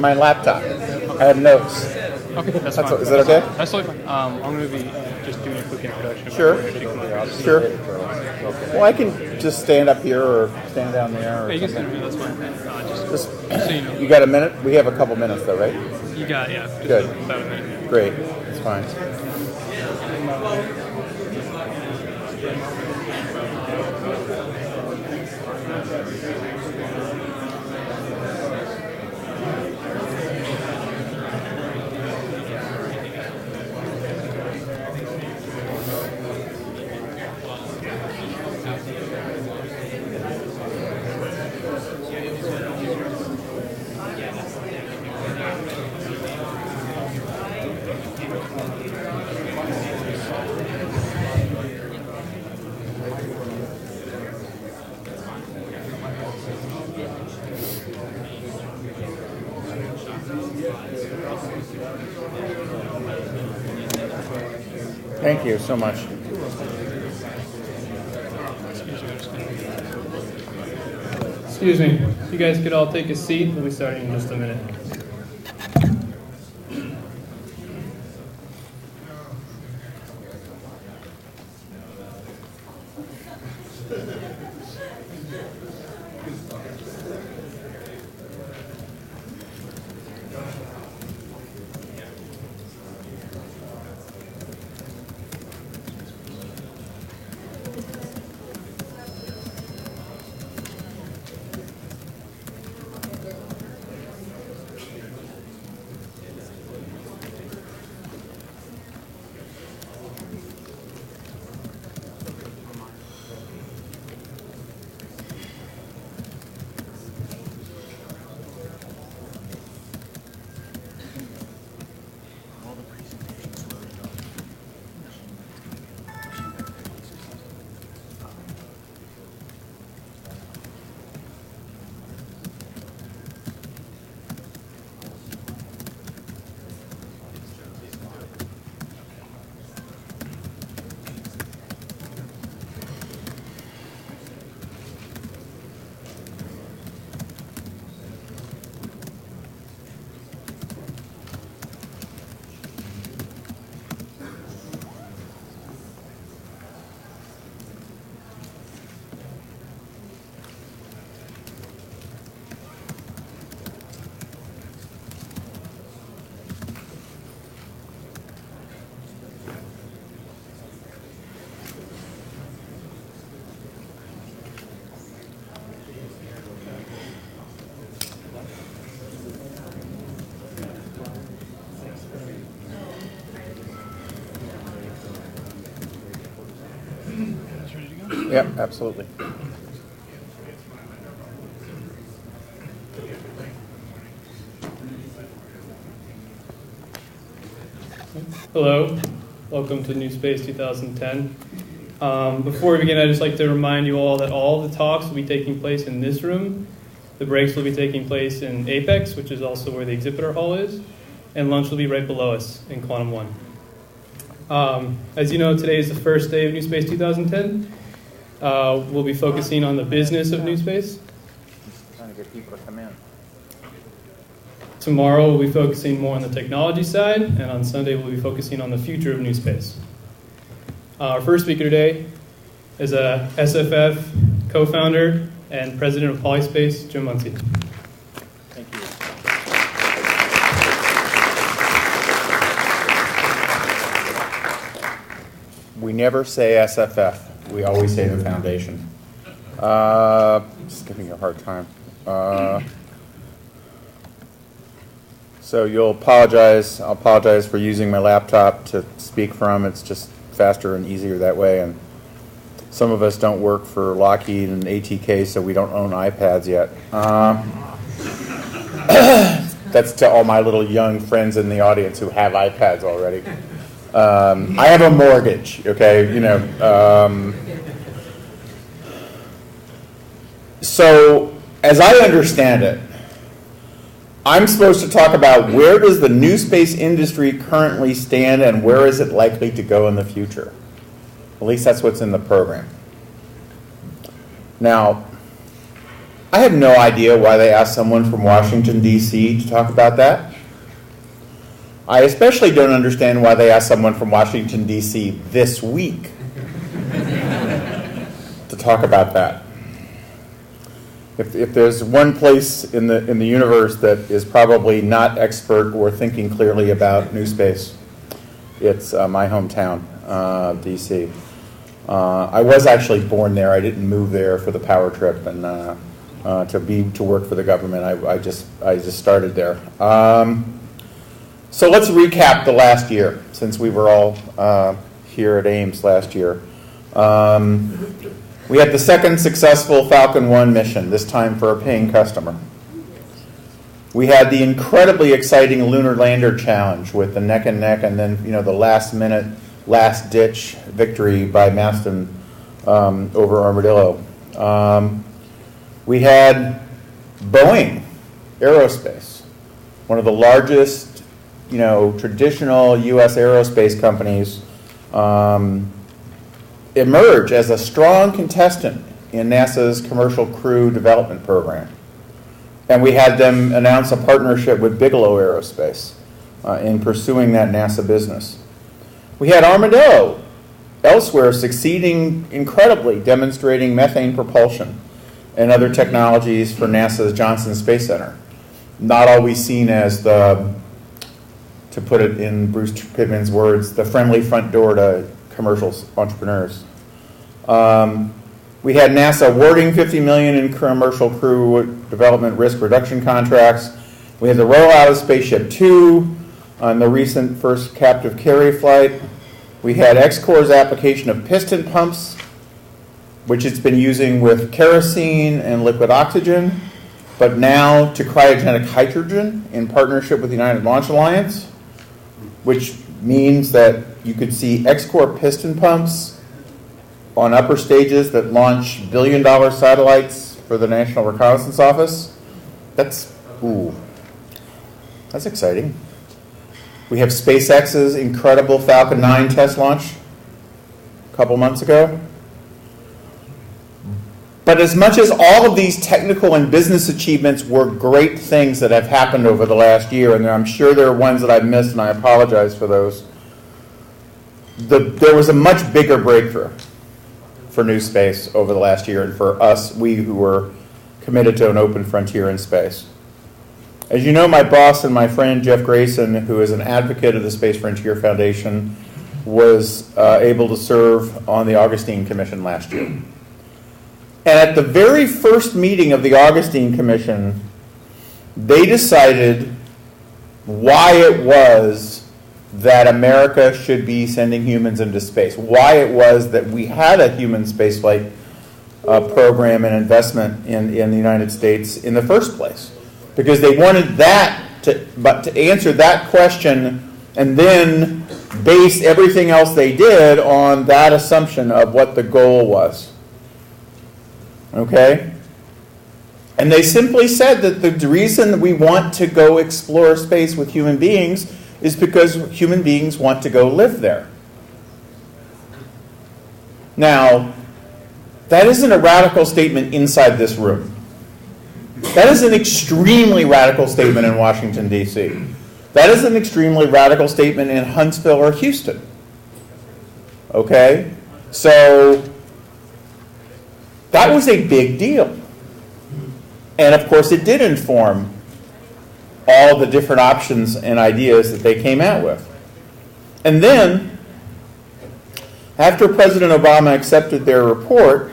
My laptop. I have notes. Okay, that's fine. Is that okay? That's totally fine. I'm going to be just doing a quick introduction. Sure. Sure. Well, I can just stand up here or stand down there. Or Yeah, you can stand here. That's fine. Just so you know. You got a minute? We have a couple minutes, though, right? You got, yeah. Just Good. About a minute. Great. That's fine. Thank you so much. Excuse me. If you guys could all take a seat, we'll be starting in just a minute. Yep, absolutely. Hello, welcome to NewSpace 2010. Before we begin, I'd just like to remind you all that all the talks will be taking place in this room. The breaks will be taking place in Apex, which is also where the exhibitor hall is, and lunch will be right below us in Quantum 1. As you know, today is the first day of NewSpace 2010. We'll be focusing on the business of NewSpace. Trying to get people to come in. Tomorrow we'll be focusing more on the technology side, and on Sunday we'll be focusing on the future of NewSpace. Our first speaker today is a SFF co-founder and president of PoliSpace, Jim Muncy. Thank you. We never say SFF. We always say the foundation. Just giving you a hard time. So you'll apologize. I'll apologize for using my laptop to speak from. It's just faster and easier that way. And some of us don't work for Lockheed and ATK, so we don't own iPads yet. That's to all my little young friends in the audience who have iPads already. I have a mortgage, okay, you know. So, as I understand it, I'm supposed to talk about where does the new space industry currently stand and where is it likely to go in the future. At least that's what's in the program. Now, I have no idea why they asked someone from Washington, D.C. to talk about that. I especially don't understand why they asked someone from Washington, D.C. this week to talk about that. If there's one place in the universe that is probably not expert or thinking clearly about NewSpace, it's my hometown, D.C. I was actually born there. I didn't move there for the power trip and to work for the government. I just started there. So let's recap the last year, since we were all here at Ames last year. We had the second successful Falcon 1 mission, this time for a paying customer. We had the incredibly exciting Lunar Lander Challenge with the neck and neck, and then the last-minute, last-ditch victory by Maston over Armadillo. We had Boeing Aerospace, one of the largest traditional U.S. aerospace companies, emerge as a strong contestant in NASA's Commercial Crew Development Program. And we had them announce a partnership with Bigelow Aerospace in pursuing that NASA business. We had Armadillo elsewhere succeeding incredibly, demonstrating methane propulsion and other technologies for NASA's Johnson Space Center. Not always seen as to put it in Bruce Pittman's words, the friendly front door to commercial entrepreneurs. We had NASA awarding $50 million in commercial crew development risk reduction contracts. We had the rollout of Spaceship Two on the recent first captive carry flight. We had X-Corps' application of piston pumps, which it's been using with kerosene and liquid oxygen, but now to cryogenic hydrogen in partnership with the United Launch Alliance, which means that you could see X-Corps piston pumps on upper stages that launch billion-dollar satellites for the National Reconnaissance Office. That's exciting. We have SpaceX's incredible Falcon 9 test launch a couple months ago. But as much as all of these technical and business achievements were great things that have happened over the last year, and I'm sure there are ones that I've missed, and I apologize for those, there was a much bigger breakthrough for NewSpace over the last year, and for us, we who were committed to an open frontier in space. As you know, my boss and my friend Jeff Grayson, who is an advocate of the Space Frontier Foundation, was able to serve on the Augustine Commission last year. And at the very first meeting of the Augustine Commission, they decided why it was that America should be sending humans into space, why it was that we had a human spaceflight program and investment in the United States in the first place. Because they wanted to answer that question and then base everything else they did on that assumption of what the goal was. Okay? And they simply said that the reason we want to go explore space with human beings is because human beings want to go live there. Now, that isn't a radical statement inside this room. That is an extremely radical statement in Washington, D.C. That is an extremely radical statement in Huntsville or Houston. Okay? So, that was a big deal. And of course, it did inform all the different options and ideas that they came out with. And then, after President Obama accepted their report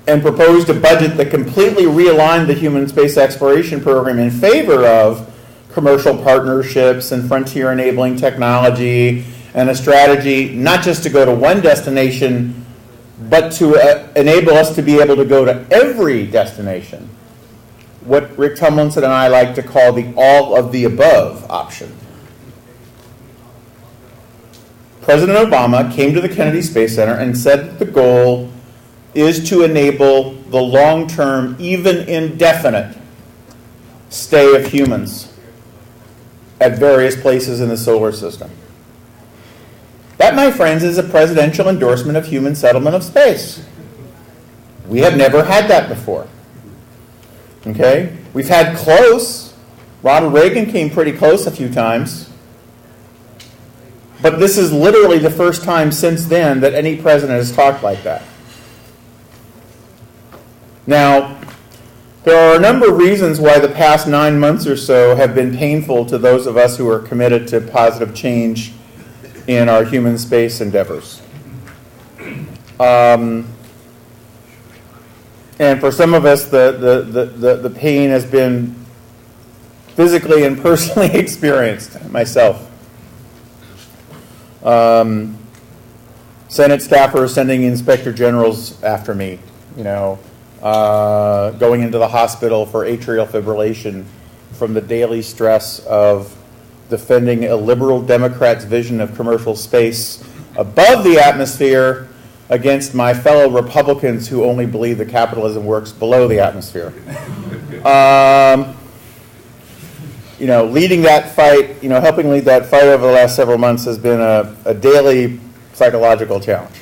and proposed a budget that completely realigned the human space exploration program in favor of commercial partnerships and frontier enabling technology and a strategy not just to go to one destination, but to enable us to be able to go to every destination, what Rick Tumlinson and I like to call the all of the above option. President Obama came to the Kennedy Space Center and said that the goal is to enable the long-term, even indefinite, stay of humans at various places in the solar system. That, my friends, is a presidential endorsement of human settlement of space. We have never had that before. Okay? We've had close. Ronald Reagan came pretty close a few times. But this is literally the first time since then that any president has talked like that. Now, there are a number of reasons why the past 9 months or so have been painful to those of us who are committed to positive change in our human space endeavors. And for some of us, the pain has been physically and personally experienced, myself. Senate staffers sending inspector generals after me, going into the hospital for atrial fibrillation from the daily stress of defending a liberal Democrat's vision of commercial space above the atmosphere against my fellow Republicans who only believe that capitalism works below the atmosphere. Leading that fight, helping lead that fight over the last several months has been a daily psychological challenge.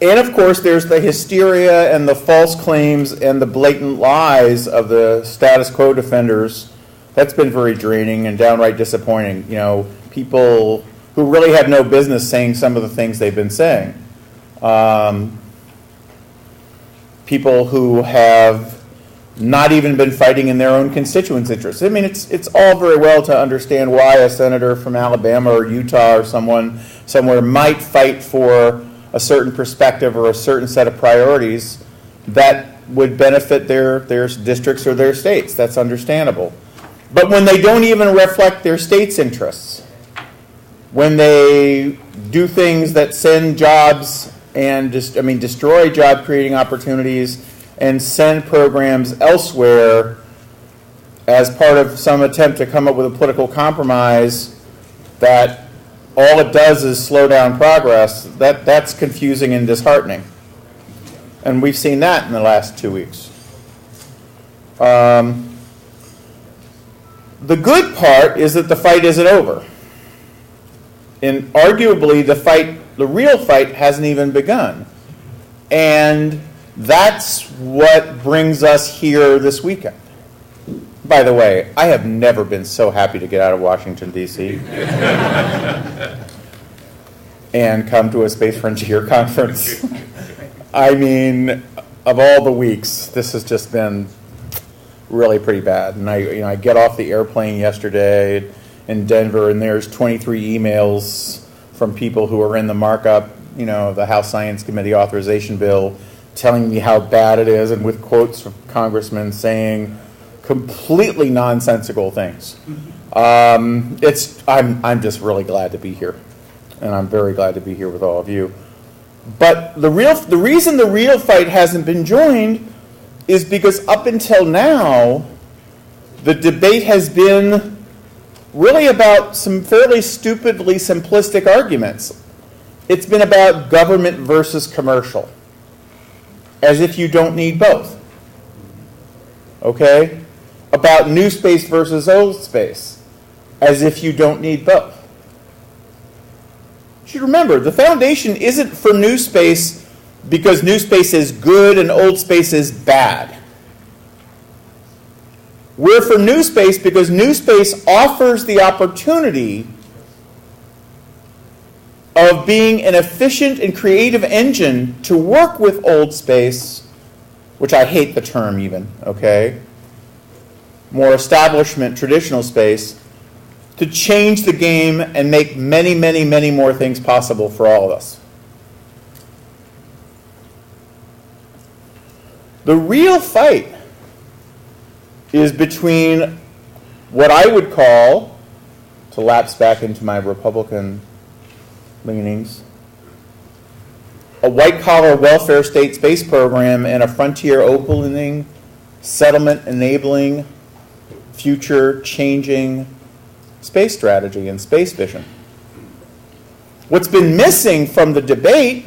And of course, there's the hysteria and the false claims and the blatant lies of the status quo defenders. That's been very draining and downright disappointing. People who really have no business saying some of the things they've been saying. People who have not even been fighting in their own constituents' interests. I mean, it's all very well to understand why a senator from Alabama or Utah or someone somewhere might fight for a certain perspective or a certain set of priorities that would benefit their districts or their states. That's understandable. But when they don't even reflect their state's interests, when they do things that send jobs and destroy job creating opportunities and send programs elsewhere as part of some attempt to come up with a political compromise that all it does is slow down progress, that's confusing and disheartening. And we've seen that in the last 2 weeks. The good part is that the fight isn't over. And arguably the real fight hasn't even begun. And that's what brings us here this weekend. By the way, I have never been so happy to get out of Washington, D.C. and come to a Space Frontier conference. I mean, of all the weeks, this has just been really pretty bad. And I get off the airplane yesterday in Denver, and there's 23 emails from people who are in the markup, the House Science Committee authorization bill, telling me how bad it is, and with quotes from congressmen saying completely nonsensical things. I'm just really glad to be here, and I'm very glad to be here with all of you. But the reason the real fight hasn't been joined is because up until now, the debate has been really about some fairly stupidly simplistic arguments. It's been about government versus commercial, as if you don't need both. Okay? About new space versus old space, as if you don't need both. You should remember, the foundation isn't for new space because new space is good and old space is bad. We're for new space because new space offers the opportunity of being an efficient and creative engine to work with old space, which I hate the term even, okay? More establishment, traditional space, to change the game and make many, many, many more things possible for all of us. The real fight is between what I would call, to lapse back into my Republican leanings, a white-collar welfare state space program and a frontier opening, settlement-enabling, future-changing space strategy and space vision. What's been missing from the debate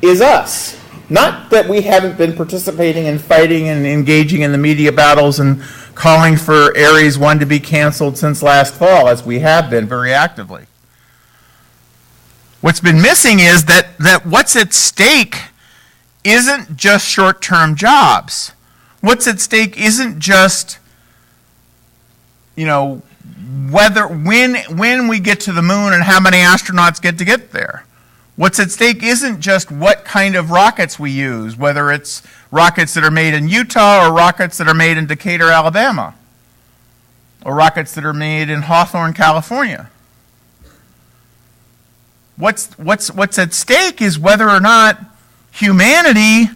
is us. Not that we haven't been participating and fighting and engaging in the media battles and calling for Ares 1 to be canceled since last fall, as we have been very actively. What's been missing is that what's at stake isn't just short-term jobs. What's at stake isn't just, when we get to the moon and how many astronauts get there. What's at stake isn't just what kind of rockets we use, whether it's rockets that are made in Utah or rockets that are made in Decatur, Alabama, or rockets that are made in Hawthorne, California. What's at stake is whether or not humanity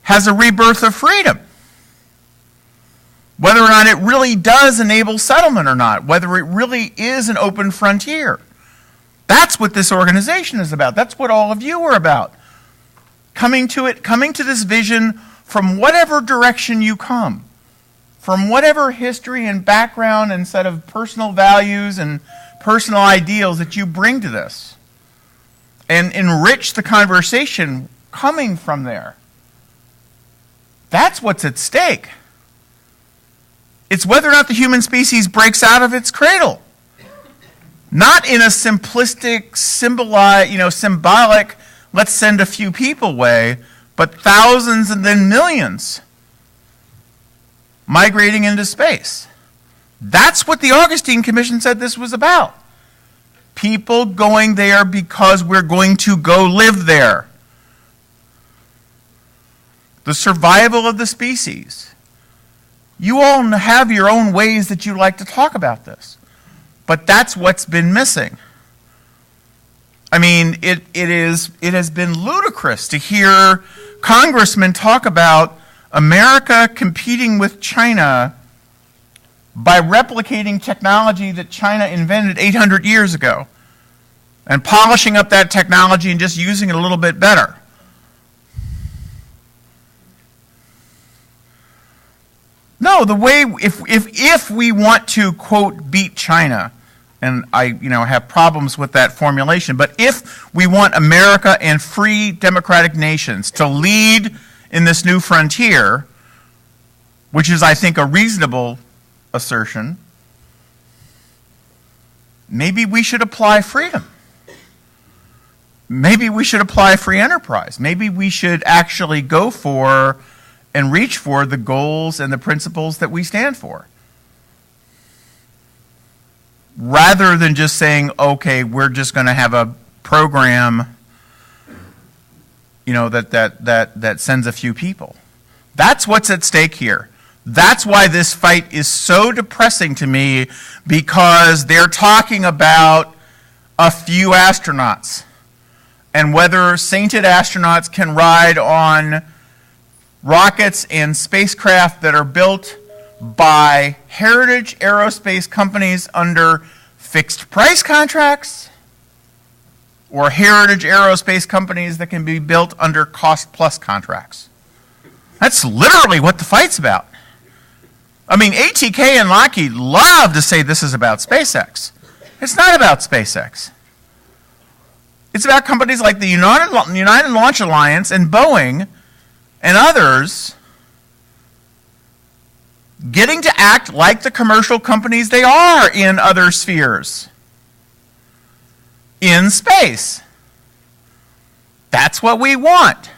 has a rebirth of freedom. Whether or not it really does enable settlement or not. Whether it really is an open frontier. That's what this organization is about. That's what all of you are about. Coming to this vision from whatever direction you come. From whatever history and background and set of personal values and personal ideals that you bring to this. And enrich the conversation coming from there. That's what's at stake. It's whether or not the human species breaks out of its cradle. Not in a simplistic, symbolic, let's send a few people way, but thousands and then millions migrating into space. That's what the Augustine Commission said this was about. People going there because we're going to go live there. The survival of the species. You all have your own ways that you like to talk about this. But that's what's been missing. I mean, it has been ludicrous to hear congressmen talk about America competing with China by replicating technology that China invented 800 years ago and polishing up that technology and just using it a little bit better. No, the way, if we want to, quote, beat China, and I have problems with that formulation, but if we want America and free democratic nations to lead in this new frontier, which is, I think, a reasonable assertion, maybe we should apply freedom. Maybe we should apply free enterprise. Maybe we should actually go for and reach for the goals and the principles that we stand for. Rather than just saying, okay, we're just going to have a program, that sends a few people. That's what's at stake here. That's why this fight is so depressing to me, because they're talking about a few astronauts and whether sainted astronauts can ride on rockets and spacecraft that are built by heritage aerospace companies under fixed price contracts, or heritage aerospace companies that can be built under cost plus contracts. That's literally what the fight's about. I mean, ATK and Lockheed love to say this is about SpaceX. It's not about SpaceX. It's about companies like the United Launch Alliance and Boeing and others getting to act like the commercial companies they are in other spheres. In space. That's what we want.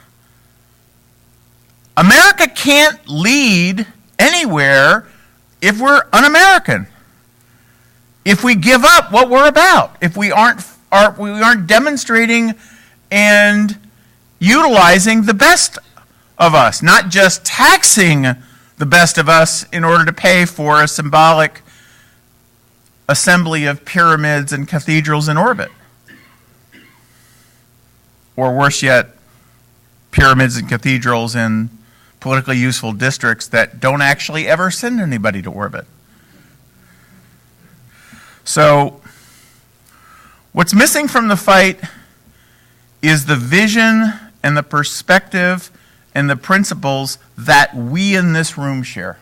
America can't lead anywhere if we're un-American. If we give up what we're about. If we aren't demonstrating and utilizing the best of us, not just taxing the best of us in order to pay for a symbolic assembly of pyramids and cathedrals in orbit. Or worse yet, pyramids and cathedrals in politically useful districts that don't actually ever send anybody to orbit. So, what's missing from the fight is the vision and the perspective and the principles that we in this room share.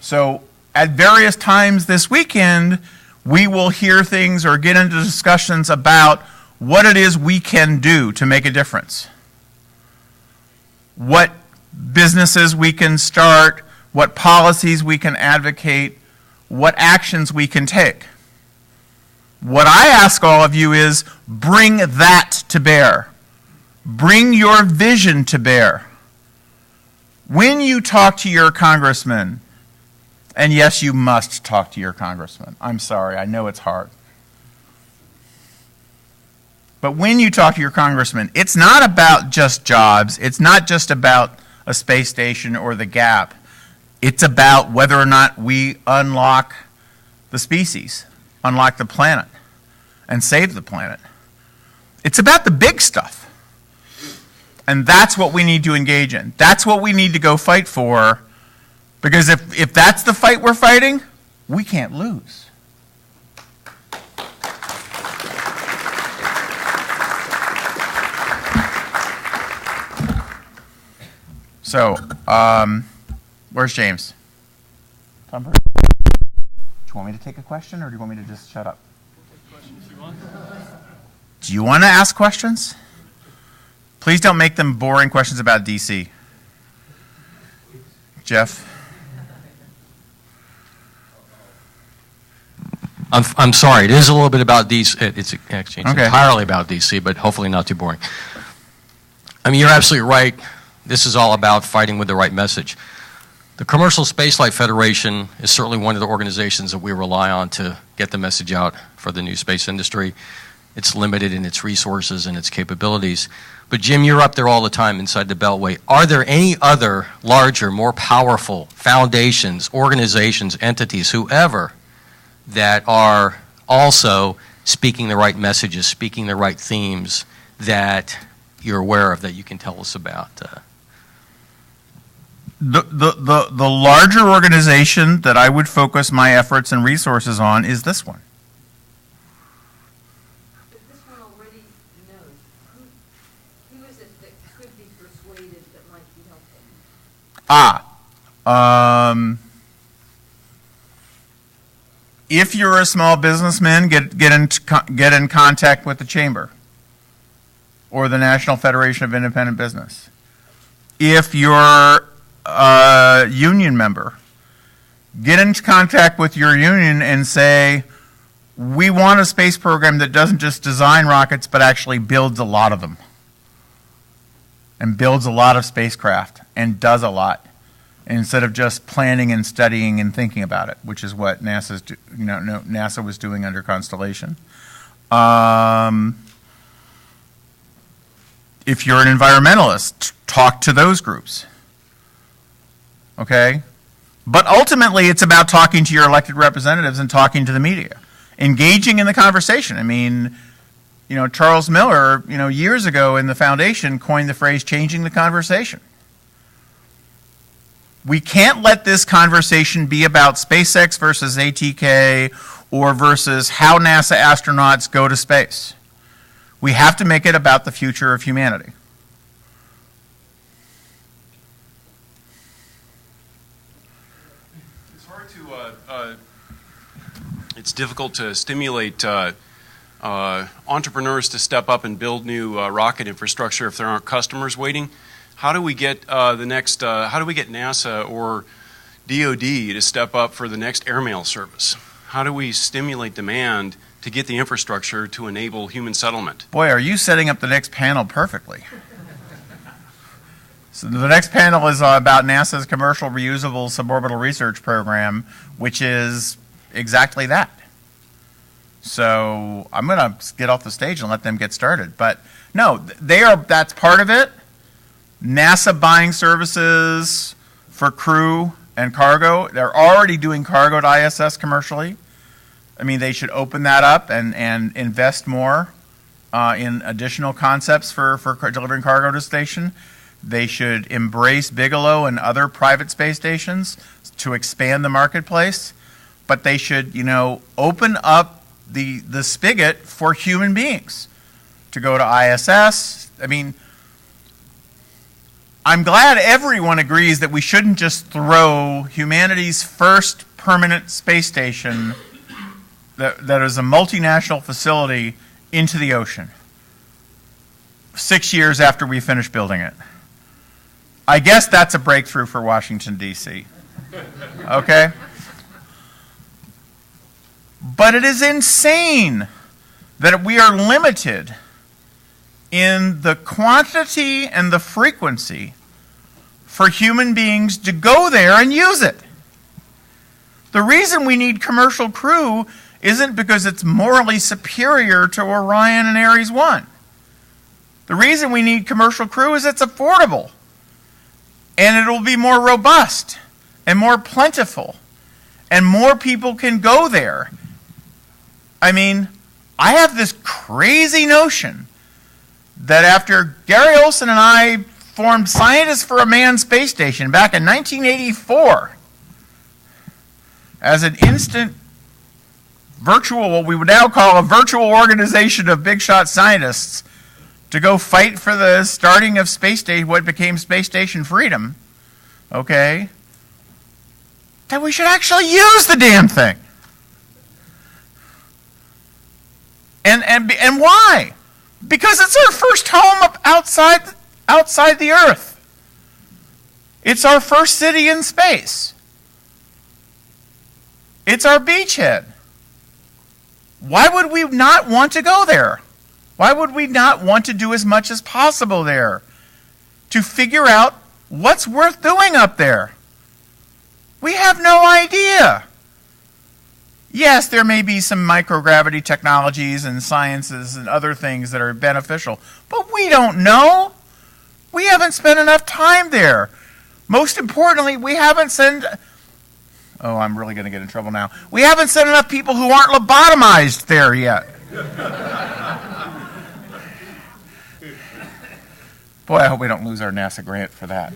So, at various times this weekend, we will hear things or get into discussions about what it is we can do to make a difference. What businesses we can start, what policies we can advocate, what actions we can take. What I ask all of you is, bring that to bear. Bring your vision to bear. When you talk to your congressman, and yes, you must talk to your congressman. I'm sorry, I know it's hard. But when you talk to your congressman, it's not about just jobs. It's not just about a space station or the gap. It's about whether or not we unlock the species, unlock the planet, and save the planet. It's about the big stuff. And that's what we need to engage in. That's what we need to go fight for. Because if that's the fight we're fighting, we can't lose. So, where's James? Do you want me to take a question, or do you want me to just shut up? Take questions if you want. Do you want to ask questions? Please don't make them boring questions about DC. Jeff? I'm sorry. It is a little bit about DC. It's actually Okay. entirely about DC, but hopefully not too boring. I mean, you're absolutely right. This is all about fighting with the right message. The Commercial Spaceflight Federation is certainly one of the organizations that we rely on to get the message out for the new space industry. It's limited in its resources and its capabilities. But Jim, you're up there all the time inside the Beltway. Are there any other larger, more powerful foundations, organizations, entities, whoever, that are also speaking the right messages, speaking the right themes that you're aware of that you can tell us about? The larger organization that I would focus my efforts and resources on is this one. But this one already knows. Who is it that could be persuaded that might be helpful? If you're a small businessman, get in contact with the Chamber or the National Federation of Independent Business. If you're a union member, get into contact with your union and say, we want a space program that doesn't just design rockets, but actually builds a lot of them and builds a lot of spacecraft and does a lot, instead of just planning and studying and thinking about it, which is what NASA was doing under Constellation. If you're an environmentalist, talk to those groups. Okay? But ultimately, it's about talking to your elected representatives and talking to the media, engaging in the conversation. I mean, Charles Miller, years ago in the foundation coined the phrase changing the conversation. We can't let this conversation be about SpaceX versus ATK or versus how NASA astronauts go to space. We have to make it about the future of humanity. It's hard to, it's difficult to stimulate entrepreneurs to step up and build new rocket infrastructure if there aren't customers waiting. How do we get how do we get NASA or DOD to step up for the next airmail service? How do we stimulate demand to get the infrastructure to enable human settlement? Boy, are you setting up the next panel perfectly. So the next panel is about NASA's Commercial Reusable Suborbital Research Program, which is exactly that. So I'm going to get off the stage and let them get started. But no, that's part of it. NASA buying services for crew and cargo. They're already doing cargo to ISS commercially. I mean, they should open that up and invest more in additional concepts for delivering cargo to station. They should embrace Bigelow and other private space stations to expand the marketplace. But they should, open up the spigot for human beings to go to ISS. I mean, I'm glad everyone agrees that we shouldn't just throw humanity's first permanent space station that is a multinational facility into the ocean 6 years after we finish building it. I guess that's a breakthrough for Washington, D.C. Okay? But it is insane that we are limited in the quantity and the frequency for human beings to go there and use it. The reason we need commercial crew isn't because it's morally superior to Orion and Ares 1. The reason we need commercial crew is it's affordable, and it'll be more robust and more plentiful, and more people can go there. I mean, I have this crazy notion that after Gary Olson and I formed Scientists for a Manned Space Station back in 1984 as an instant virtual, what we would now call a virtual organization of big shot scientists to go fight for the starting of Space Station, what became Space Station Freedom, okay, that we should actually use the damn thing. And why? Because it's our first home up outside the Earth. It's our first city in space. It's our beachhead. Why would we not want to go there? Why would we not want to do as much as possible there to figure out what's worth doing up there? We have no idea. Yes, there may be some microgravity technologies and sciences and other things that are beneficial, but we don't know. We haven't spent enough time there. Most importantly, we haven't sent... Oh, I'm really going to get in trouble now. We haven't sent enough people who aren't lobotomized there yet. Boy, I hope we don't lose our NASA grant for that.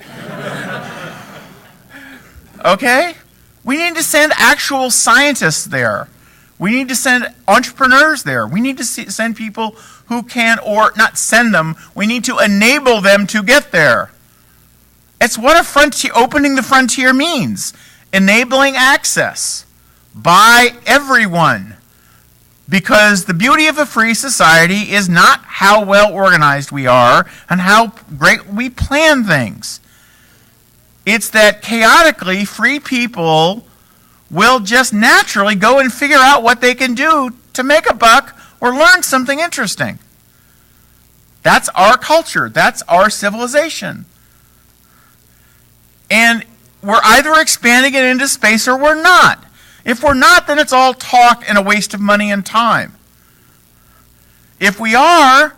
Okay? We need to send actual scientists there. We need to send entrepreneurs there. We need to send people who can, or not send them, we need to enable them to get there. It's what opening the frontier means. Enabling access by everyone. Because the beauty of a free society is not how well organized we are and how great we plan things. It's that chaotically free people will just naturally go and figure out what they can do to make a buck or learn something interesting. That's our culture. That's our civilization. And we're either expanding it into space or we're not. If we're not, then it's all talk and a waste of money and time. If we are,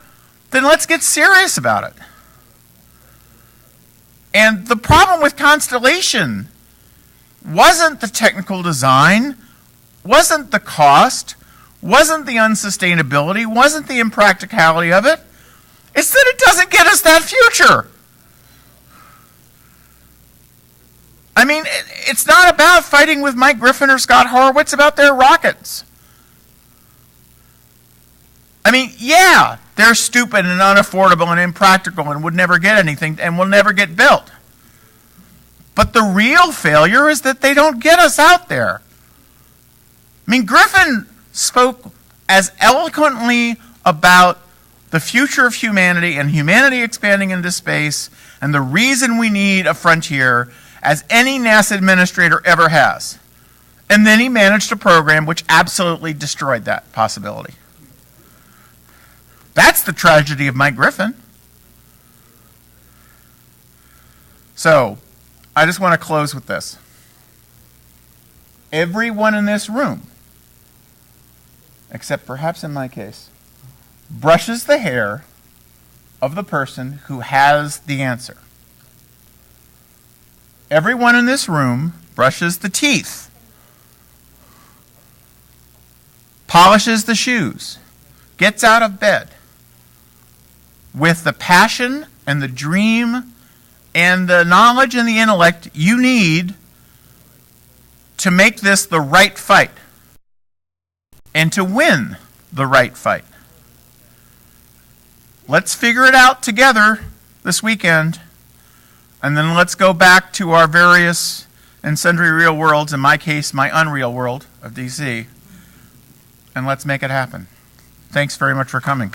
then let's get serious about it. And the problem with Constellation wasn't the technical design, wasn't the cost, wasn't the unsustainability, wasn't the impracticality of it. It's that it doesn't get us that future. I mean, it's not about fighting with Mike Griffin or Scott Horowitz about their rockets. I mean, yeah, they're stupid and unaffordable and impractical and would never get anything and will never get built. But the real failure is that they don't get us out there. I mean, Griffin spoke as eloquently about the future of humanity and humanity expanding into space and the reason we need a frontier as any NASA administrator ever has. And then he managed a program which absolutely destroyed that possibility. That's the tragedy of Mike Griffin. So, I just want to close with this. Everyone in this room, except perhaps in my case, brushes the hair of the person who has the answer. Everyone in this room brushes the teeth, polishes the shoes, gets out of bed with the passion and the dream and the knowledge and the intellect you need to make this the right fight and to win the right fight. Let's figure it out together this weekend, and then let's go back to our various and sundry real worlds, in my case, my unreal world of DC, and let's make it happen. Thanks very much for coming.